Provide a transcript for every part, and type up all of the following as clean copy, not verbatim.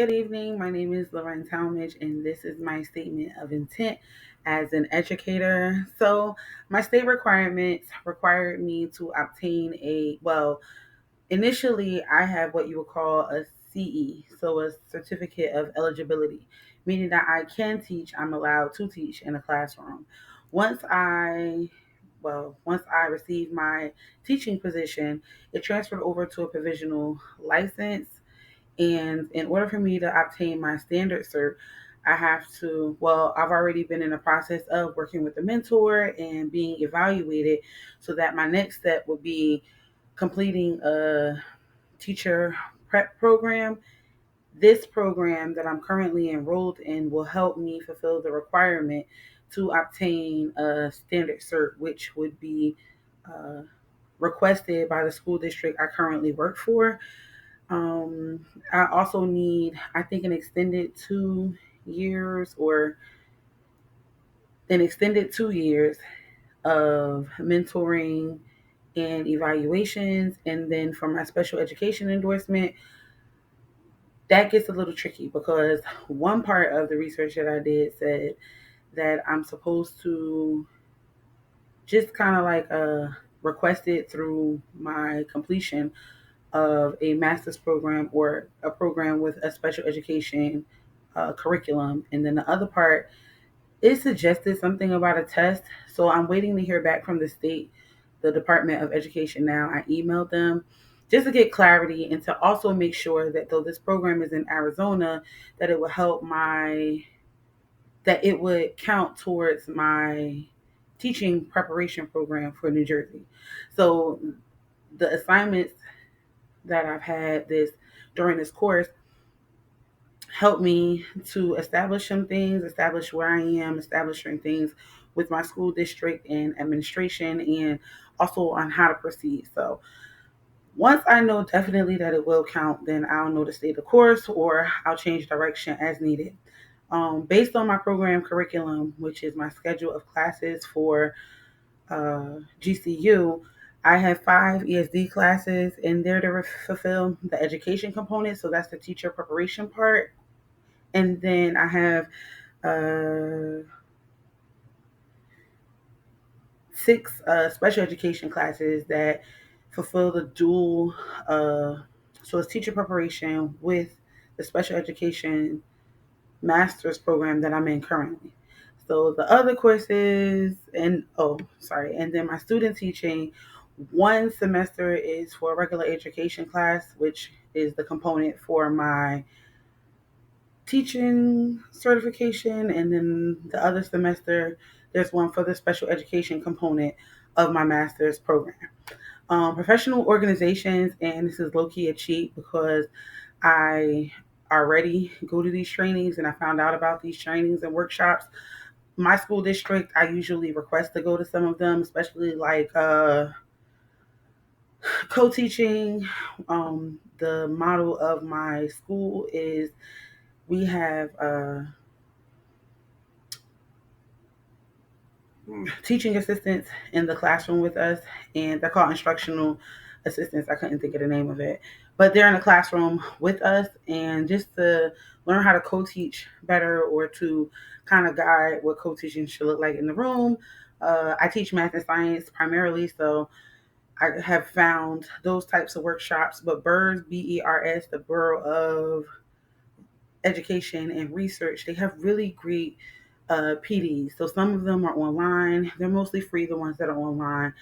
Good evening. My name is Lorraine Talmadge, and this is my statement of intent as an educator. So, my state requirements required me to obtain initially, I have what you would call a CE, so a certificate of eligibility, meaning that I can teach, I'm allowed to teach in a classroom. Once I once I received my teaching position, it transferred over to a provisional license, and in order for me to obtain my standard cert, I have to, I've already been in the process of working with a mentor and being evaluated so that my next step would be completing a teacher prep program. This program that I'm currently enrolled in will help me fulfill the requirement to obtain a standard cert, which would be uh, requested by the school district I currently work for. I also need, I think, an extended 2 years or an extended 2 years of mentoring and evaluations. And then for my special education endorsement, that gets a little tricky because one part of the research that I did said that I'm supposed to just kind of like request it through my completion of a master's program or a program with a special education curriculum. And then the other part, it suggested something about a test. So I'm waiting to hear back from the state, the Department of Education now. I emailed them just to get clarity and to also make sure that though this program is in Arizona, that it would that it would count towards my teaching preparation program for New Jersey. So the assignments that I've had this during this course helped me to establish some things, establish where I am, establishing things with my school district and administration, and also on how to proceed. So once I know definitely that it will count, then I'll know to stay the course or I'll change direction as needed. Based on my program curriculum, which is my schedule of classes for GCU, I have 5 ESD classes, and they're to fulfill the education component. So that's the teacher preparation part. And then I have uh, 6 special education classes that fulfill the dual. So it's teacher preparation with the special education master's program that I'm in currently. So the other courses, and then my student teaching, one semester is for a regular education class, which is the component for my teaching certification, and then the other semester there's one for the special education component of my master's program. Professional organizations, and this is low key a cheat because I already go to these trainings and I found out about these trainings and workshops. My school district, I usually request to go to some of them, especially like co-teaching. The model of my school is we have teaching assistants in the classroom with us, and they're called instructional assistants. I couldn't think of the name of it, but they're in the classroom with us, and just to learn how to co-teach better or to kind of guide what co-teaching should look like in the room. I teach math and science primarily, so I have found those types of workshops. But BERS, BERS, the Bureau of Education and Research, they have really great PDs. So some of them are online. They're mostly free, the ones that are online.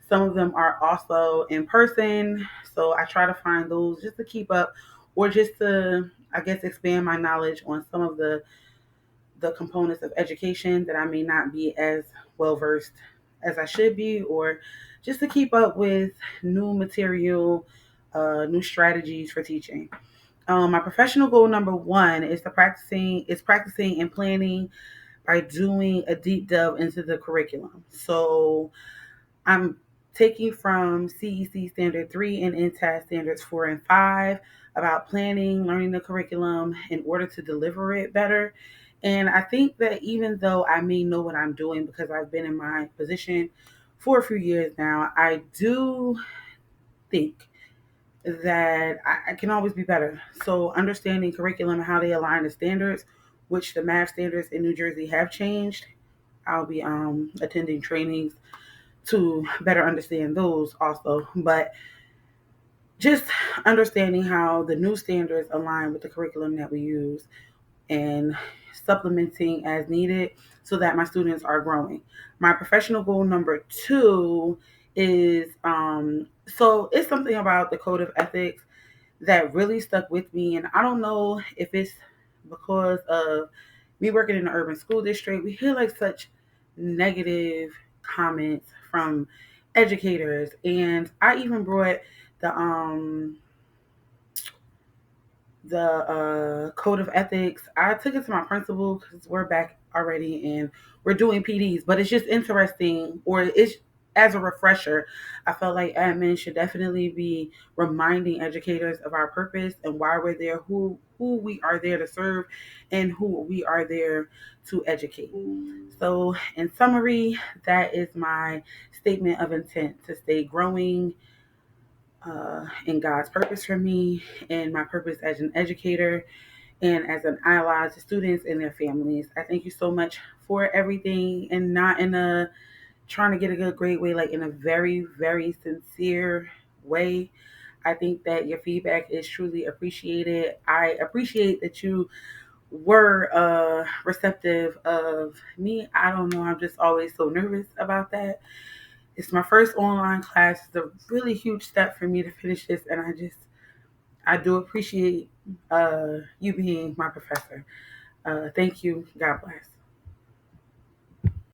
Some of them are also in person. So I try to find those just to keep up or just to, I guess, expand my knowledge on some of the components of education that I may not be as well versed as I should be, or just to keep up with new material, new strategies for teaching. My professional goal number one is practicing and planning by doing a deep delve into the curriculum. So I'm taking from CEC Standard 3 and NTAS Standards 4 and 5 about planning, learning the curriculum in order to deliver it better. And I think that even though I may know what I'm doing because I've been in my position for a few years now, I do think that I can always be better. So understanding curriculum and how they align to standards, which the math standards in New Jersey have changed. I'll be attending trainings to better understand those also. But just understanding how the new standards align with the curriculum that we use and supplementing as needed so that my students are growing. My professional goal number two is so it's something about the code of ethics that really stuck with me. And I don't know if it's because of me working in the urban school district. We hear like such negative comments from educators. And I even brought the um the code of ethics. I took it to my principal because we're back already and we're doing PDs, but it's just interesting, or it's as a refresher. I felt like admin should definitely be reminding educators of our purpose and why we're there, who we are there to serve, and who we are there to educate. So, in summary, that is my statement of intent to stay growing in God's purpose for me and my purpose as an educator and as an ally to students and their families. I thank you so much for everything, and not in a trying to get a good grade way, like in a very, very sincere way. I think that your feedback is truly appreciated. I appreciate that you were receptive of me. I don't know. I'm just always so nervous about that. It's my first online class. It's a really huge step for me to finish this, and I do appreciate you being my professor. Thank you. God bless.